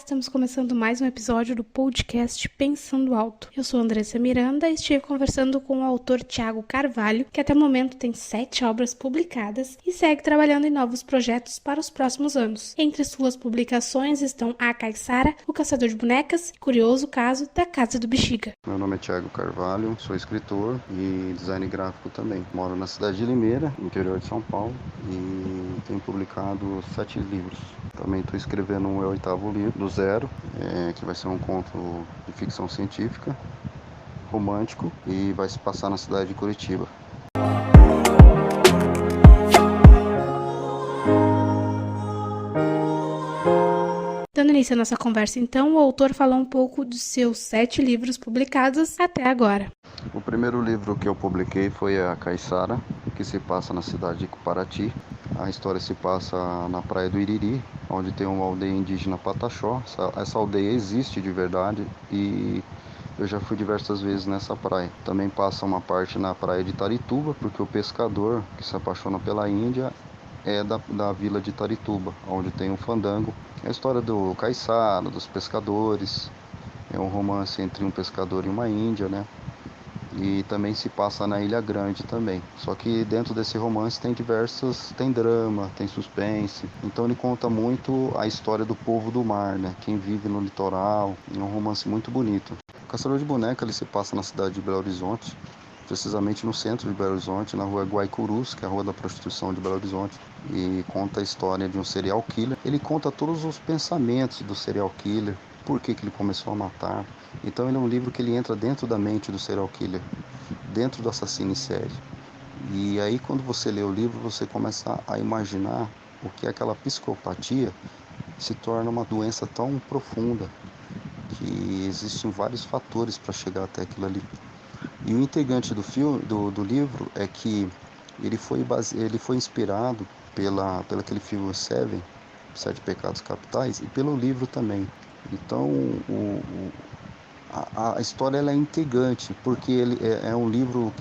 estamos começando mais um episódio do podcast Pensando Alto. Eu sou Andressa Miranda e estive conversando com o autor Thiago Carvalho, que até o momento tem 7 obras publicadas e segue trabalhando em novos projetos para os próximos anos. Entre suas publicações estão A Caiçara, O Caçador de Bonecas e Curioso Caso da Casa do Bexiga. Meu nome é Thiago Carvalho, sou escritor e design gráfico também. Moro na cidade de Limeira, interior de São Paulo, e tenho publicado 7 livros. Também estou escrevendo o meu 8º livro, do zero, que vai ser um conto de ficção científica, romântico, e vai se passar na cidade de Curitiba. Dando início à nossa conversa, então, o autor falou um pouco dos seus 7 livros publicados até agora. O primeiro livro que eu publiquei foi A Caiçara, que se passa na cidade de Paraty. A história se passa na praia do Iriri, onde tem uma aldeia indígena Pataxó. Essa aldeia existe de verdade e eu já fui diversas vezes nessa praia. Também passa uma parte na praia de Itarituba, porque o pescador que se apaixona pela Índia é da vila de Itarituba, onde tem um fandango. É a história do caiçara, dos pescadores. É um romance entre um pescador e uma índia, né? E também se passa na Ilha Grande também. Só que dentro desse romance tem drama, tem suspense. Então ele conta muito a história do povo do mar, né? Quem vive no litoral. É um romance muito bonito. O Caçador de Boneca ele se passa na cidade de Belo Horizonte, precisamente no centro de Belo Horizonte, na rua Guaicurus, que é a rua da prostituição de Belo Horizonte, e conta a história de um serial killer. Ele conta todos os pensamentos do serial killer, por que ele começou a matar. Então ele é um livro que ele entra dentro da mente do serial killer, dentro do assassino em série. E aí quando você lê o livro, você começa a imaginar o que aquela psicopatia se torna uma doença tão profunda, que existem vários fatores para chegar até aquilo ali. E o intrigante do livro é que ele foi inspirado pelo aquele filme Seven, Sete Pecados Capitais, e pelo livro também. Então a história ela é intrigante, porque ele é um livro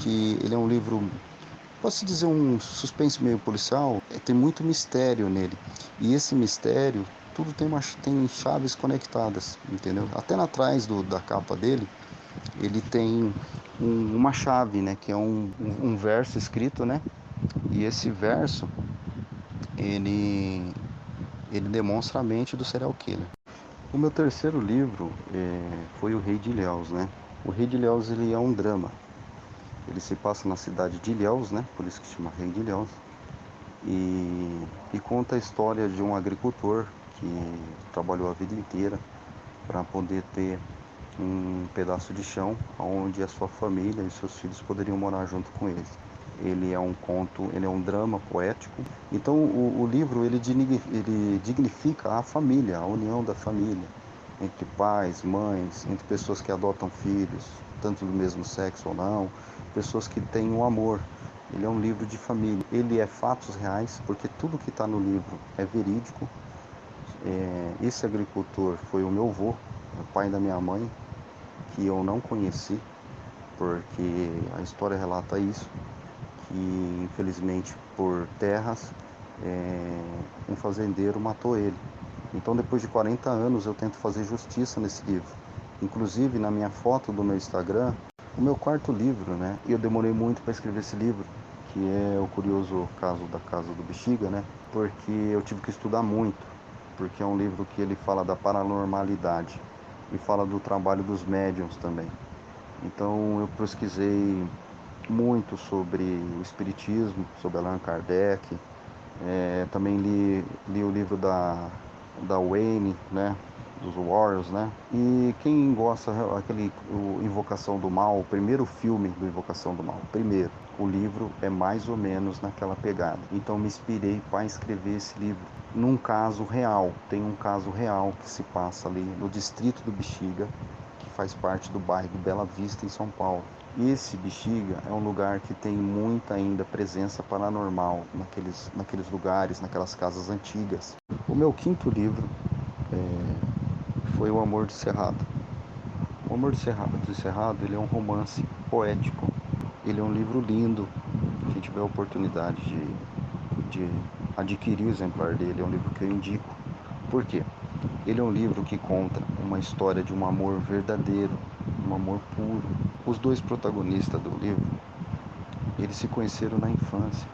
posso dizer, um suspense meio policial. Tem muito mistério nele, e esse mistério, tudo tem chaves conectadas, entendeu? Até atrás da capa dele, ele tem uma chave, né, que é um verso escrito, né, e esse verso, ele demonstra a mente do serial killer. O meu terceiro livro foi O Rei de Ilhéus, né. O Rei de Ilhéus, ele é um drama. Ele se passa na cidade de Ilhéus, né, por isso que se chama Rei de Ilhéus, e conta a história de um agricultor que trabalhou a vida inteira para poder ter um pedaço de chão onde a sua família e seus filhos poderiam morar junto com ele. Ele é um conto, ele é um drama poético. Então o livro ele dignifica a família, a união da família, entre pais, mães, entre pessoas que adotam filhos, tanto do mesmo sexo ou não, pessoas que têm um amor. Ele é um livro de família. Ele é fatos reais, porque tudo que está no livro é verídico. Esse agricultor foi o meu avô, o pai da minha mãe, que eu não conheci, porque a história relata isso, que infelizmente por terras, um fazendeiro matou ele. Então depois de 40 anos eu tento fazer justiça nesse livro. Inclusive na minha foto do meu Instagram, o meu 4º livro, né? E eu demorei muito para escrever esse livro, que é O Curioso Caso da Casa do Bexiga, né? Porque eu tive que estudar muito, porque é um livro que ele fala da paranormalidade e fala do trabalho dos médiuns também. Então eu pesquisei muito sobre o espiritismo, sobre Allan Kardec. Também li o livro da Wayne, né, dos Warriors, né? E quem gosta o Invocação do Mal, o primeiro filme do Invocação do Mal, o livro é mais ou menos naquela pegada. Então me inspirei para escrever esse livro num caso real. Tem um caso real que se passa ali no distrito do Bexiga, que faz parte do bairro Bela Vista, em São Paulo. E esse Bexiga é um lugar que tem muita ainda presença paranormal naqueles lugares, naquelas casas antigas. O meu 5º livro foi O Amor de Cerrado. O Amor de Cerrado, ele é um romance poético. Ele é um livro lindo. Quem tiver a oportunidade de adquirir o exemplar dele, é um livro que eu indico. Por quê? Ele é um livro que conta uma história de um amor verdadeiro, um amor puro. Os dois protagonistas do livro, eles se conheceram na infância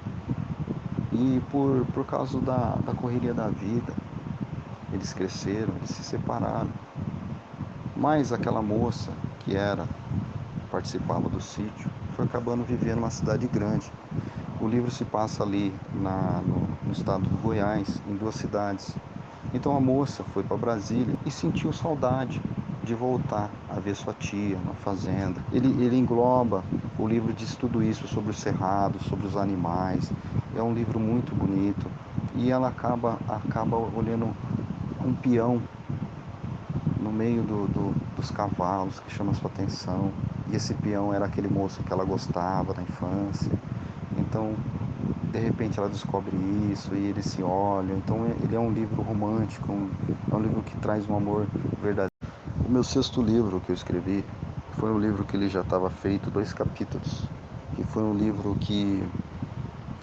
e por causa da correria da vida, eles cresceram, eles se separaram. Mas aquela moça que participava do sítio foi acabando vivendo numa cidade grande. O livro se passa ali no estado do Goiás, em duas cidades. Então a moça foi para Brasília e sentiu saudade de voltar a ver sua tia na fazenda. Ele engloba, o livro diz tudo isso sobre o cerrado, sobre os animais. É um livro muito bonito. E ela acaba olhando um peão no meio dos cavalos que chama sua atenção. E esse peão era aquele moço que ela gostava da infância. Então, de repente ela descobre isso e eles se olham. Então ele é um livro romântico, é um livro que traz um amor verdadeiro. O meu sexto livro que eu escrevi foi um livro que ele já estava feito 2 capítulos. E foi um livro que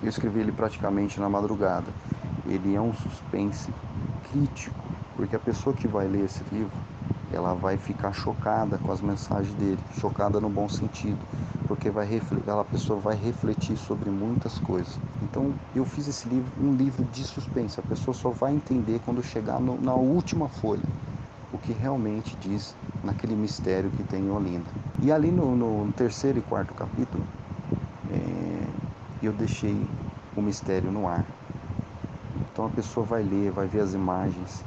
eu escrevi ele praticamente na madrugada. Ele é um suspense crítico, porque a pessoa que vai ler esse livro, ela vai ficar chocada com as mensagens dele, chocada no bom sentido, porque a pessoa vai refletir sobre muitas coisas. Então eu fiz esse livro, um livro de suspense, a pessoa só vai entender quando chegar na última folha, o que realmente diz naquele mistério que tem em Olinda. E ali no terceiro e quarto capítulo, eu deixei o mistério no ar. Então a pessoa vai ler, vai ver as imagens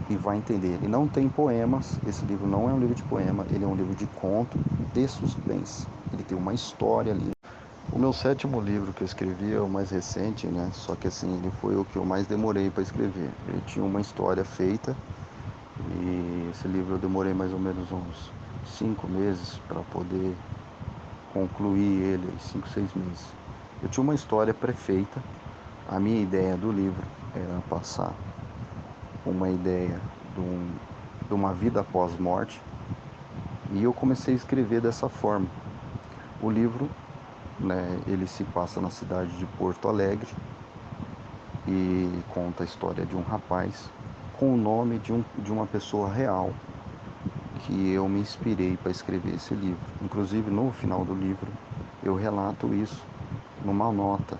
e vai entender. Ele não tem poemas, esse livro não é um livro de poema, ele é um livro de conto de suspense. Ele tem uma história ali. O meu sétimo livro que eu escrevi é o mais recente, né? Só que assim, ele foi o que eu mais demorei para escrever. Ele tinha uma história feita e esse livro eu demorei mais ou menos uns 5 meses para poder concluir ele, 5, 6 meses. Eu tinha uma história pré-feita. A minha ideia do livro era passar uma ideia de uma vida após morte e eu comecei a escrever dessa forma. O livro, né, ele se passa na cidade de Porto Alegre e conta a história de um rapaz com o nome de uma pessoa real que eu me inspirei para escrever esse livro. Inclusive no final do livro eu relato isso numa nota,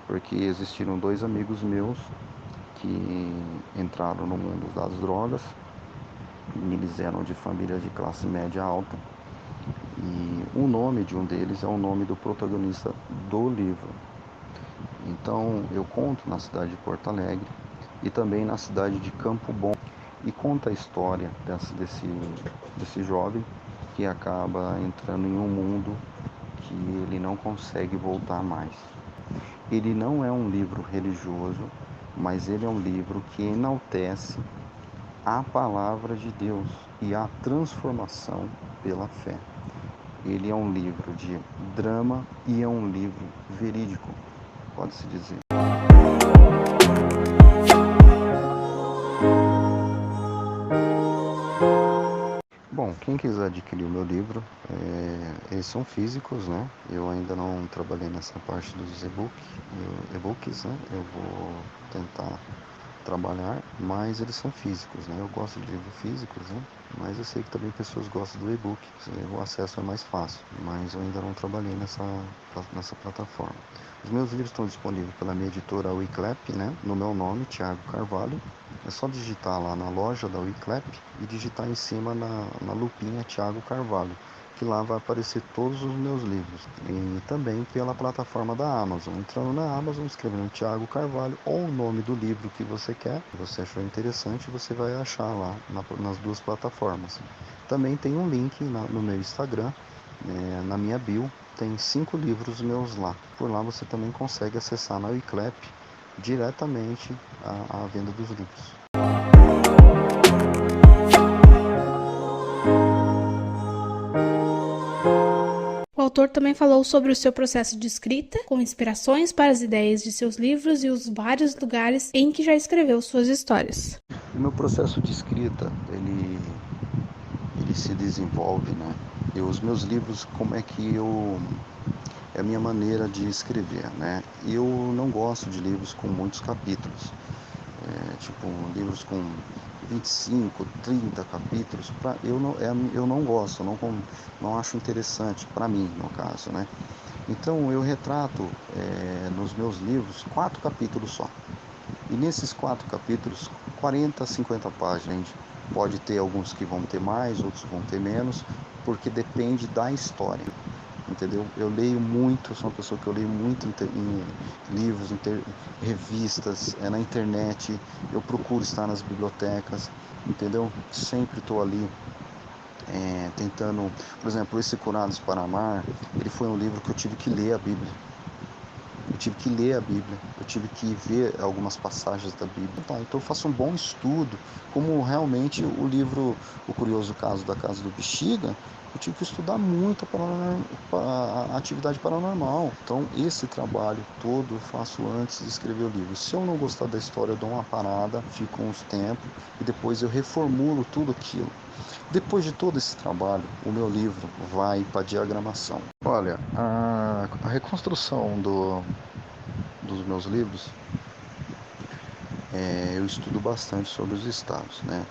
porque existiram 2 amigos meus que entraram no mundo das drogas. Eles eram de famílias de classe média alta e o nome de um deles é o nome do protagonista do livro. Então eu conto na cidade de Porto Alegre e também na cidade de Campo Bom e conta a história desse jovem que acaba entrando em um mundo que ele não consegue voltar mais. Ele não é um livro religioso, mas ele é um livro que enaltece a palavra de Deus e a transformação pela fé. Ele é um livro de drama e é um livro verídico, pode-se dizer. Bom, quem quiser adquirir o meu livro, eles são físicos, né? Eu ainda não trabalhei nessa parte dos e-books, né? Eu vou tentar trabalhar, mas eles são físicos, né? Eu gosto de livros físicos, né? Mas eu sei que também pessoas gostam do e-book, o acesso é mais fácil, mas eu ainda não trabalhei nessa plataforma. Os meus livros estão disponíveis pela minha editora Wiclap, né? No meu nome, Thiago Carvalho. É só digitar lá na loja da Wiclap e digitar em cima na lupinha Thiago Carvalho, que lá vai aparecer todos os meus livros. E também pela plataforma da Amazon. Entrando na Amazon, escrevendo Thiago Carvalho ou o nome do livro que você quer, que você achou interessante, você vai achar lá nas 2 plataformas. Também tem um link no meu Instagram, na minha bio, tem 5 livros meus lá. Por lá você também consegue acessar na Wiclap diretamente a venda dos livros. O autor também falou sobre o seu processo de escrita, com inspirações para as ideias de seus livros e os vários lugares em que já escreveu suas histórias. O meu processo de escrita, ele se desenvolve, né? Os meus livros, como é que é a minha maneira de escrever, né? Eu não gosto de livros com muitos capítulos, tipo livros com 25, 30 capítulos, eu não gosto, não acho interessante, para mim, no caso, né? Então eu retrato nos meus livros 4 capítulos só. E nesses 4 capítulos, 40, 50 páginas. Pode ter alguns que vão ter mais, outros vão ter menos, porque depende da história. Entendeu? Eu leio muito, sou uma pessoa que eu leio muito em livros, revistas, na internet, eu procuro estar nas bibliotecas, entendeu? Sempre estou ali tentando, por exemplo, esse Curados para Amar, ele foi um livro que eu tive que ler a Bíblia. Eu tive que ler a Bíblia, eu tive que ver algumas passagens da Bíblia. Tá, então eu faço um bom estudo, como realmente o livro O Curioso Caso da Casa do Bexiga, eu tive que estudar muito para a atividade paranormal. Então esse trabalho todo eu faço antes de escrever o livro. Se eu não gostar da história, eu dou uma parada, fico uns tempos e depois eu reformulo tudo aquilo. Depois de todo esse trabalho, o meu livro vai para diagramação. Olha, a reconstrução dos meus livros, eu estudo bastante sobre os estados, né?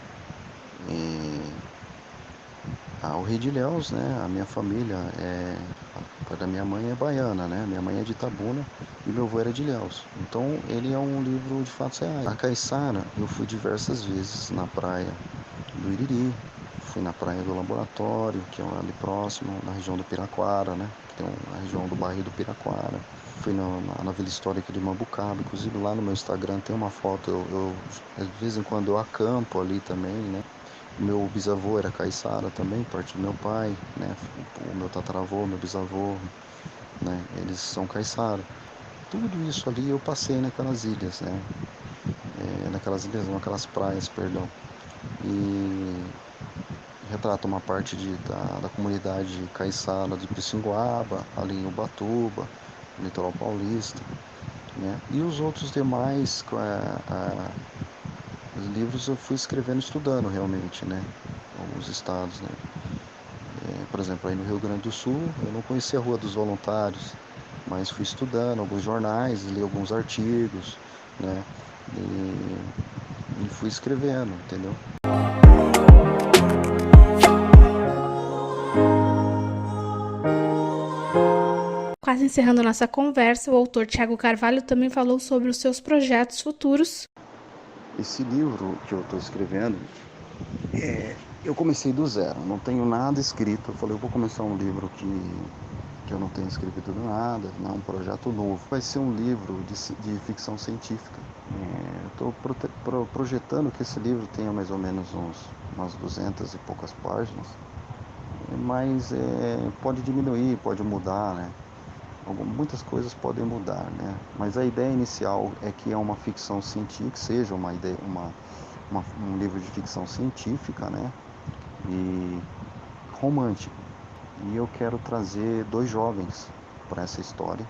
O Rei de Ilhéus, né? A minha família, a pai da minha mãe é baiana, né? Minha mãe é de Itabuna e meu avô era de Ilhéus. Então ele é um livro de fatos reais. A Caiçara, eu fui diversas vezes na praia do Iriri, fui na praia do Laboratório, que é ali próximo, na região do Piraquara, né? Que tem a região do bairro do Piraquara. Fui na Vila Histórica de Mambucaba, inclusive lá no meu Instagram tem uma foto, de vez em quando eu acampo ali também, né? Meu bisavô era caiçara também, parte do meu pai, né? O meu tataravô, meu bisavô, né? Eles são caiçara. Tudo isso ali eu passei naquelas ilhas, né? Naquelas ilhas, naquelas praias, perdão. E retrata uma parte da comunidade caiçara de Pissinguaba, ali em Ubatuba, no litoral paulista, né? E os outros demais os livros eu fui escrevendo estudando realmente, né? Alguns estados, né? Por exemplo, aí no Rio Grande do Sul eu não conhecia a Rua dos Voluntários, mas fui estudando alguns jornais, li alguns artigos, né? E fui escrevendo, entendeu? Quase encerrando nossa conversa, o autor Tiago Carvalho também falou sobre os seus projetos futuros. Esse livro que eu estou escrevendo, eu comecei do zero, não tenho nada escrito. Eu falei, eu vou começar um livro que eu não tenho escrito nada, né, um projeto novo. Vai ser um livro de ficção científica. Estou projetando que esse livro tenha mais ou menos umas 200 e poucas páginas, mas pode diminuir, pode mudar, né? Muitas coisas podem mudar, né? Mas a ideia inicial é que é uma ficção científica, seja um livro de ficção científica, né? E romântico. E eu quero trazer 2 jovens para essa história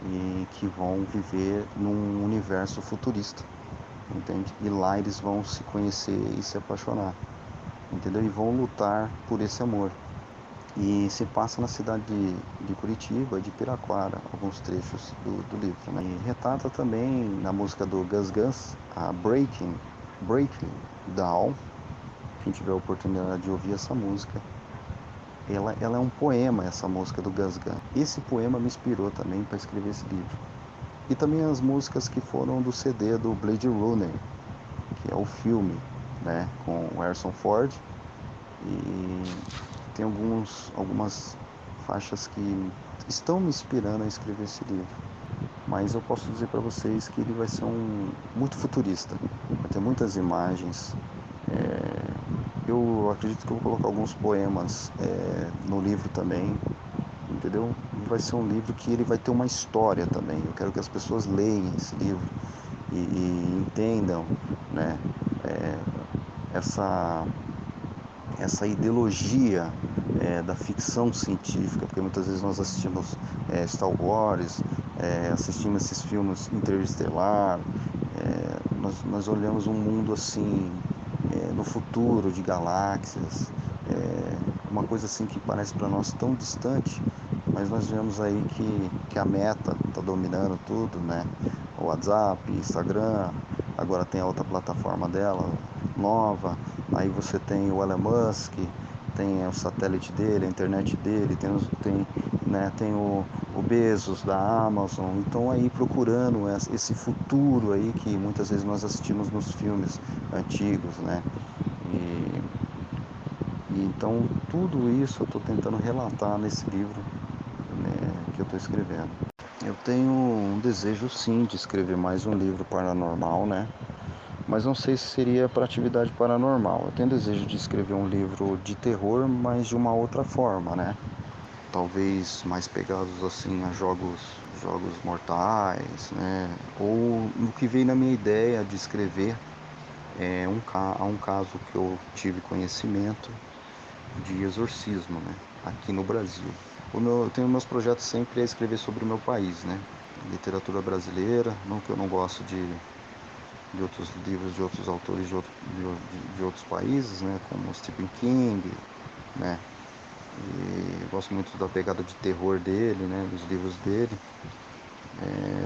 e que vão viver num universo futurista, entende? E lá eles vão se conhecer e se apaixonar, entendeu? E vão lutar por esse amor. E se passa na cidade de Curitiba, de Piraquara, alguns trechos do livro, né? E retrata também na música do Gus Gus, a Breaking Down. Quem tiver a oportunidade de ouvir essa música, ela é um poema, essa música do Gus Gus. Esse poema me inspirou também para escrever esse livro. E também as músicas que foram do CD do Blade Runner, que é o filme, né, com o Harrison Ford. E tem algumas faixas que estão me inspirando a escrever esse livro. Mas eu posso dizer para vocês que ele vai ser muito futurista. Vai ter muitas imagens. Eu acredito que eu vou colocar alguns poemas no livro também, entendeu? E vai ser um livro que ele vai ter uma história também. Eu quero que as pessoas leiam esse livro e entendam, né, essa ideologia da ficção científica, porque muitas vezes nós assistimos Star Wars, assistimos esses filmes Interestelar, nós olhamos um mundo assim, no futuro, de galáxias, uma coisa assim que parece para nós tão distante, mas nós vemos aí que a Meta está dominando tudo, né? O WhatsApp, Instagram, agora tem a outra plataforma dela, nova. Aí você tem o Elon Musk, tem o satélite dele, a internet dele, tem o Bezos da Amazon. Então aí procurando esse futuro aí que muitas vezes nós assistimos nos filmes antigos, né? E então tudo isso eu estou tentando relatar nesse livro, né, que eu estou escrevendo. Eu tenho um desejo sim de escrever mais um livro paranormal, né? Mas não sei se seria para atividade paranormal. Eu tenho desejo de escrever um livro de terror, mas de uma outra forma, né? Talvez mais pegados assim a jogos mortais, né? Ou no que veio na minha ideia de escrever há um caso que eu tive conhecimento de exorcismo, né? Aqui no Brasil. Eu tenho meus projetos sempre a escrever sobre o meu país, né? Literatura brasileira, não que eu não gosto de outros livros de outros autores de outros países, né? Como Stephen King, né? E eu gosto muito da pegada de terror dele, né? Dos livros dele.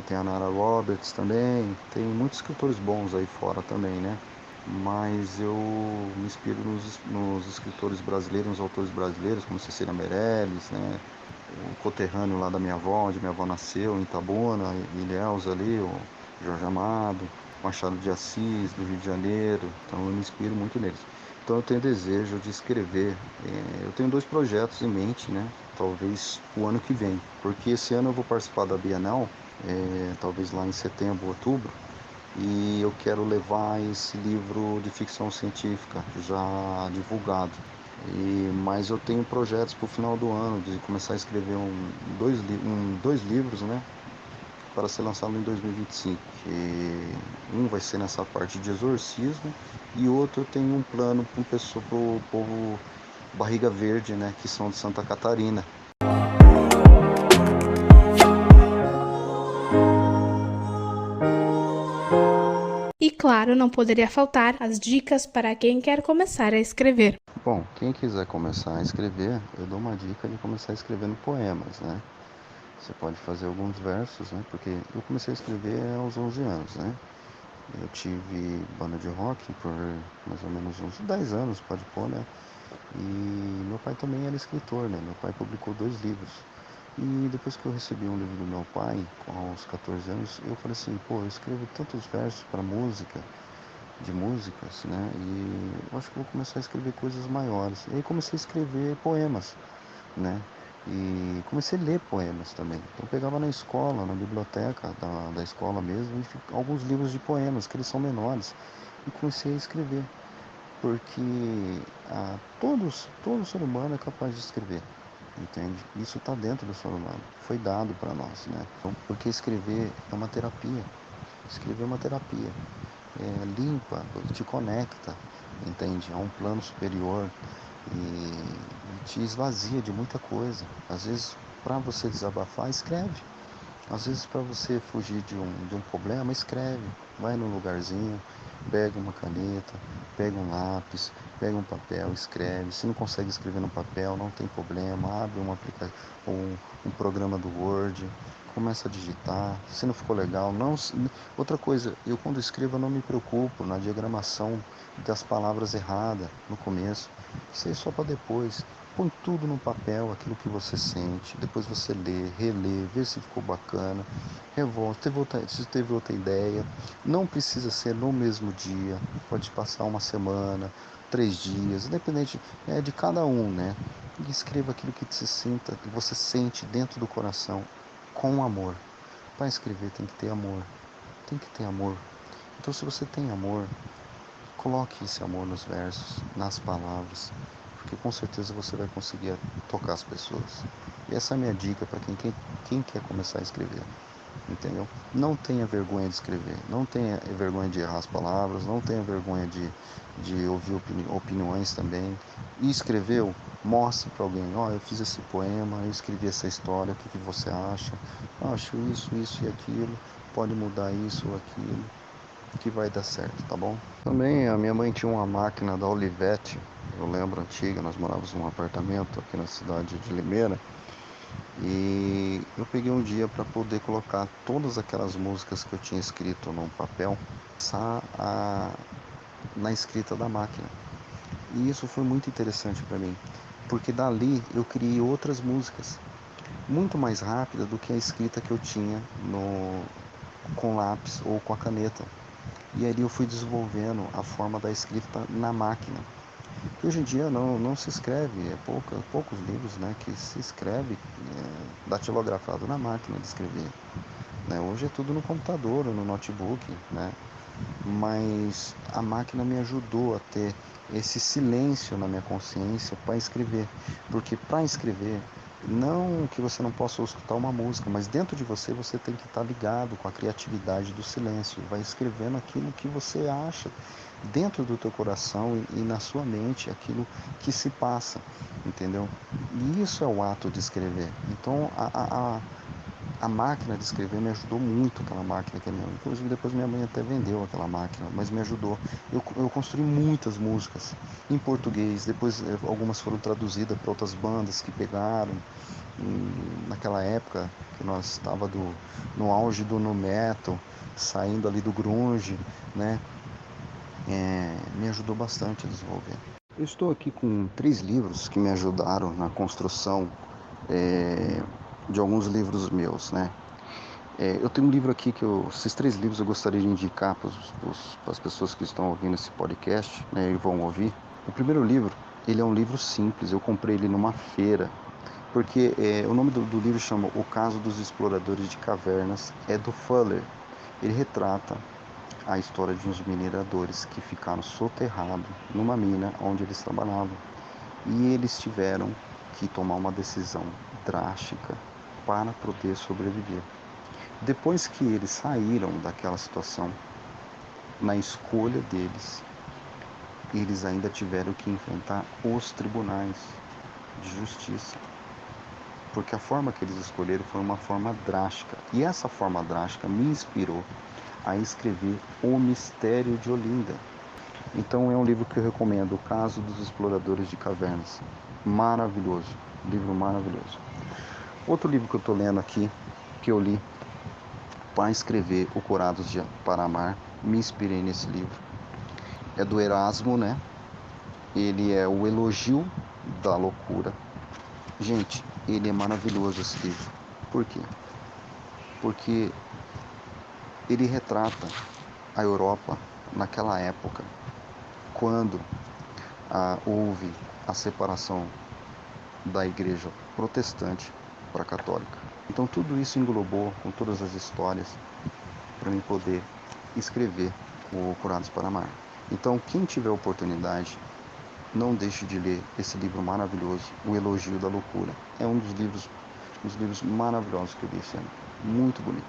Tem a Nara Roberts também, tem muitos escritores bons aí fora também, né? Mas eu me inspiro nos escritores brasileiros, nos autores brasileiros, como Cecília Meirelles, né? O conterrâneo lá da minha avó, onde minha avó nasceu, em Itabuna, Ilhéus ali, o Jorge Amado, Machado de Assis, do Rio de Janeiro. Então eu me inspiro muito neles. Então eu tenho desejo de escrever. Eu tenho 2 projetos em mente, né? Talvez o ano que vem, porque esse ano eu vou participar da Bienal, talvez lá em setembro, outubro, e eu quero levar esse livro de ficção científica já divulgado. Mas eu tenho projetos para o final do ano de começar a escrever dois livros, né, para ser lançado em 2025. Um vai ser nessa parte de exorcismo e outro eu tenho um plano para o povo Barriga Verde, né, que são de Santa Catarina. E claro, não poderia faltar as dicas para quem quer começar a escrever. Bom, quem quiser começar a escrever, eu dou uma dica de começar escrevendo poemas, né? Você pode fazer alguns versos, né? Porque eu comecei a escrever aos 11 anos, né? Eu tive banda de rock por mais ou menos uns 10 anos, pode pôr, né? E meu pai também era escritor, né? Meu pai publicou 2 livros. E depois que eu recebi um livro do meu pai, aos 14 anos, eu falei assim, pô, eu escrevo tantos versos para música, de músicas, né? E eu acho que vou começar a escrever coisas maiores. E aí comecei a escrever poemas, né? E comecei a ler poemas também. Eu pegava na escola, na biblioteca da escola mesmo, alguns livros de poemas, que eles são menores, e comecei a escrever. Porque todo ser humano é capaz de escrever, entende? Isso está dentro do ser humano, foi dado para nós, né? Porque escrever é uma terapia. Escrever é uma terapia. Limpa, te conecta, entende? A um plano superior e te esvazia de muita coisa. Às vezes, para você desabafar, escreve. Às vezes, para você fugir de um problema, escreve. Vai num lugarzinho, pega uma caneta, pega um lápis, pega um papel, escreve. Se não consegue escrever no papel, não tem problema. Abre um programa do Word, começa a digitar. Se não ficou legal, não. Outra coisa, eu quando escrevo eu não me preocupo na diagramação das palavras erradas no começo. Isso aí é só para depois. Põe tudo no papel, aquilo que você sente, depois você lê, relê, vê se ficou bacana, revolta, se teve outra ideia. Não precisa ser no mesmo dia, pode passar uma semana, 3 dias, independente de cada um, né? E escreva aquilo que você sente dentro do coração, com amor. Para escrever tem que ter amor, tem que ter amor. Então se você tem amor, coloque esse amor nos versos, nas palavras, porque com certeza você vai conseguir tocar as pessoas. E essa é a minha dica para quem quer começar a escrever, entendeu? Não tenha vergonha de escrever, não tenha vergonha de errar as palavras, não tenha vergonha de ouvir opiniões também. E escreveu, mostre para alguém, eu fiz esse poema, eu escrevi essa história, o que você acha? Acho isso e aquilo, pode mudar isso ou aquilo, que vai dar certo, tá bom? Também a minha mãe tinha uma máquina da Olivetti, eu lembro, antiga, nós morávamos num apartamento aqui na cidade de Limeira, e eu peguei um dia para poder colocar todas aquelas músicas que eu tinha escrito num papel, começar a na escrita da máquina. E isso foi muito interessante para mim, porque dali eu criei outras músicas, muito mais rápida do que a escrita que eu tinha com lápis ou com a caneta. E ali eu fui desenvolvendo a forma da escrita na máquina. Que hoje em dia não se escreve, poucos livros, né, que se escreve datilografado na máquina de escrever. Né? Hoje é tudo no computador, no notebook, né? Mas a máquina me ajudou a ter esse silêncio na minha consciência para escrever. Porque para escrever, não que você não possa escutar uma música, mas dentro de você tem que estar ligado com a criatividade do silêncio. Vai escrevendo aquilo que você acha dentro do teu coração e na sua mente, aquilo que se passa, entendeu? E isso é o ato de escrever. Então a máquina de escrever me ajudou muito, aquela máquina que é minha. Inclusive depois minha mãe até vendeu aquela máquina, mas me ajudou. Eu construí muitas músicas em português, depois algumas foram traduzidas para outras bandas que pegaram. Naquela época que nós estava no auge do nu metal, saindo ali do grunge, né? Me ajudou bastante a desenvolver. Eu estou aqui com 3 livros que me ajudaram na construção de alguns livros meus, né? Eu tenho um livro aqui esses 3 livros eu gostaria de indicar para as pessoas que estão ouvindo esse podcast, né, e vão ouvir. O primeiro livro, ele é um livro simples, eu comprei ele numa feira, porque o nome do livro chama O Caso dos Exploradores de Cavernas, é do Fuller. Ele retrata a história de uns mineradores que ficaram soterrados numa mina onde eles trabalhavam, e eles tiveram que tomar uma decisão drástica para poder sobreviver. Depois que eles saíram daquela situação, na escolha deles, eles ainda tiveram que enfrentar os tribunais de justiça, porque a forma que eles escolheram foi uma forma drástica, e essa forma drástica me inspirou a escrever O Mistério de Olinda. Então é um livro que eu recomendo, O Caso dos Exploradores de Cavernas. Maravilhoso, livro maravilhoso. Outro livro que eu estou lendo aqui, que eu li para escrever O Curados para Amar, me inspirei nesse livro. É do Erasmo, né? Ele é O Elogio da Loucura. Gente, ele é maravilhoso esse livro. Por quê? Porque ele retrata a Europa naquela época, quando houve a separação da igreja protestante para a católica. Então tudo isso englobou com todas as histórias para mim poder escrever o Curados para Amar. Então quem tiver oportunidade, não deixe de ler esse livro maravilhoso, O Elogio da Loucura. É um dos livros maravilhosos que eu li esse ano. Muito bonito.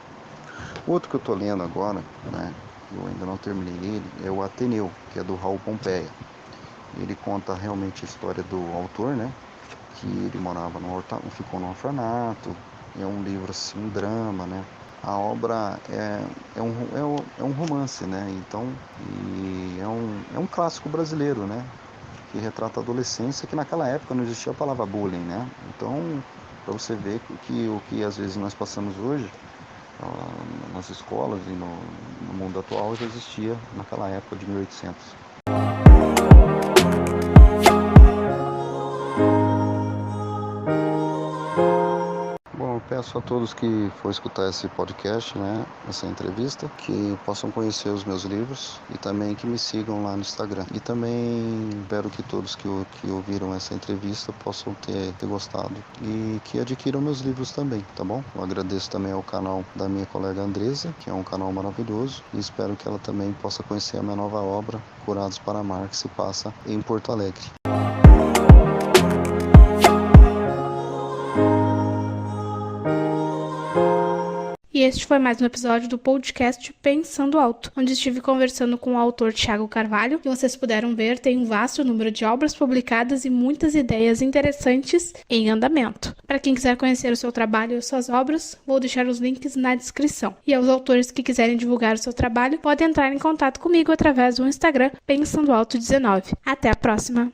Outro que eu estou lendo agora, né, eu ainda não terminei ele, é o Ateneu, que é do Raul Pompeia. Ele conta realmente a história do autor, né, que ele morava ficou no orfanato. É um livro assim, um drama, né. A obra é um romance, né, então, e é um clássico brasileiro, né, que retrata a adolescência, que naquela época não existia a palavra bullying, né. Então, para você ver que o que às vezes nós passamos hoje nas escolas e no mundo atual já existia naquela época de 1800. Bom, eu peço a todos que for escutar esse podcast, né, essa entrevista, que possam conhecer os meus livros e também que me sigam lá no Instagram. E também espero que todos que ouviram essa entrevista possam ter gostado e que adquiram meus livros também, tá bom? Eu agradeço também ao canal da minha colega Andresa, que é um canal maravilhoso, e espero que ela também possa conhecer a minha nova obra, Curados para Amar, que se passa em Porto Alegre. E este foi mais um episódio do podcast Pensando Alto, onde estive conversando com o autor Thiago Carvalho. E vocês puderam ver, tem um vasto número de obras publicadas e muitas ideias interessantes em andamento. Para quem quiser conhecer o seu trabalho e suas obras, vou deixar os links na descrição. E aos autores que quiserem divulgar o seu trabalho, podem entrar em contato comigo através do Instagram Pensando Alto 19. Até a próxima!